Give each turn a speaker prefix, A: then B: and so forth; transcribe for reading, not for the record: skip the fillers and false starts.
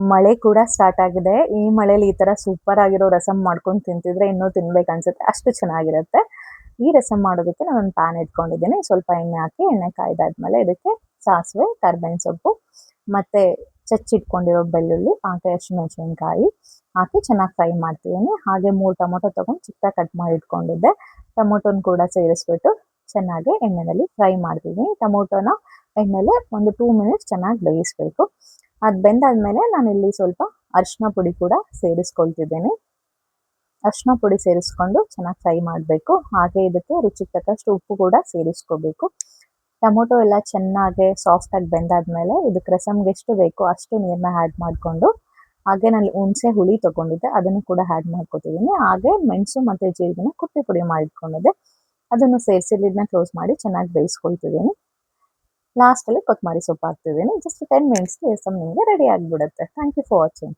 A: ಮಳೆ ಕೂಡ ಸ್ಟಾರ್ಟ್ ಆಗಿದೆ. ಈ ಮಳೇಲಿ ಈ ತರ ಸೂಪರ್ ಆಗಿರೋ ರಸಂ ಮಾಡ್ಕೊಂಡು ತಿಂತಿದ್ರೆ ಇನ್ನೂ ತಿನ್ಬೇಕನ್ಸುತ್ತೆ. ಅಷ್ಟು ಚೆನ್ನಾಗಿರುತ್ತೆ. ಈ ರಸಂ ಮಾಡೋದಕ್ಕೆ ನಾನೊಂದು ಪ್ಯಾನ್ ಇಟ್ಕೊಂಡಿದ್ದೀನಿ. ಸ್ವಲ್ಪ ಎಣ್ಣೆ ಹಾಕಿ, ಎಣ್ಣೆ ಕಾಯ್ದಾದ್ಮೇಲೆ ಇದಕ್ಕೆ ಸಾಸಿವೆ, ಕರಿಬೇವಿನ ಸೊಪ್ಪು ಮತ್ತೆ ಜಜ್ಜಿಟ್ಕೊಂಡಿರೋ ಬೆಳ್ಳುಳ್ಳಿ, ಹಾಗೆ ಹಸಿಮೆಣಸಿನಕಾಯಿ ಹಾಕಿ ಚೆನ್ನಾಗಿ ಫ್ರೈ ಮಾಡ್ತಿದ್ದೀನಿ. ಹಾಗೆ 3 ಟೊಮೊಟೊ ತಗೊಂಡು ಚಿಕ್ಕದಾಗಿ ಕಟ್ ಮಾಡಿ ಇಟ್ಕೊಂಡಿದ್ದೆ. ಟೊಮೊಟೊನ ಕೂಡ ಸೇರಿಸ್ಬಿಟ್ಟು ಚೆನ್ನಾಗಿ ಎಣ್ಣೆಯಲ್ಲಿ ಫ್ರೈ ಮಾಡ್ತಿದ್ದೀನಿ. ಟೊಮೊಟೊನ ಎಣ್ಣೆಲೆ ಒಂದು 2 ಮಿನಿಟ್ಸ್ ಚೆನ್ನಾಗಿ ಬೇಯಿಸ್ಬೇಕು. ಅದು ಬೆಂದಾದ್ಮೇಲೆ ನಾನಿಲ್ಲಿ ಸ್ವಲ್ಪ ಅರಿಶಿನ ಪುಡಿ ಕೂಡ ಸೇರಿಸ್ಕೊಳ್ತಿದ್ದೀನಿ. ಅರಿಶಿನ ಪುಡಿ ಸೇರಿಸ್ಕೊಂಡು ಚೆನ್ನಾಗಿ ಫ್ರೈ ಮಾಡಬೇಕು. ಹಾಗೆ ಇದಕ್ಕೆ ರುಚಿಗೆ ತಕ್ಕಷ್ಟು ಉಪ್ಪು ಕೂಡ ಸೇರಿಸ್ಕೋಬೇಕು. ಟೊಮೊಟೊ ಎಲ್ಲ ಚೆನ್ನಾಗಿ ಸಾಫ್ಟಾಗಿ ಬೆಂದಾದ್ಮೇಲೆ ಇದಕ್ಕೆ ರಸಮ್ಗೆ ಎಷ್ಟು ಬೇಕೋ ಅಷ್ಟು ನೀರನ್ನ ಆ್ಯಡ್ ಮಾಡಿಕೊಂಡು, ಹಾಗೆ ನಾನು ಹುಣಸೆ ಹುಳಿ ತೊಗೊಂಡಿದ್ದೆ ಅದನ್ನು ಕೂಡ ಆ್ಯಡ್ ಮಾಡ್ಕೊತಿದ್ದೀನಿ. ಹಾಗೆ ಮೆಣಸು ಮತ್ತು ಜೀರಿಗೆನ ಕುಟ್ಟಿ ಪುಡಿ ಮಾಡಿಟ್ಕೊಂಡಿದ್ದೆ, ಅದನ್ನು ಸೇರಿಸಿ ಲಿಡ್ನ ಕ್ಲೋಸ್ ಮಾಡಿ ಚೆನ್ನಾಗಿ ಬೇಯಿಸ್ಕೊಳ್ತಿದ್ದೀನಿ. ಲಾಸ್ಟಲ್ಲಿ ಕೊತ್ತಂಬರಿ ಸೊಪ್ಪು ಹಾಕ್ತಿದ್ದೀನಿ. ಜಸ್ಟ್ 10 ಮಿನಿಟ್ಸ್‌ಗೆ ರಸಮ್ ನಿಮಗೆ ರೆಡಿ ಆಗಿಬಿಡುತ್ತೆ. Thank you for watching.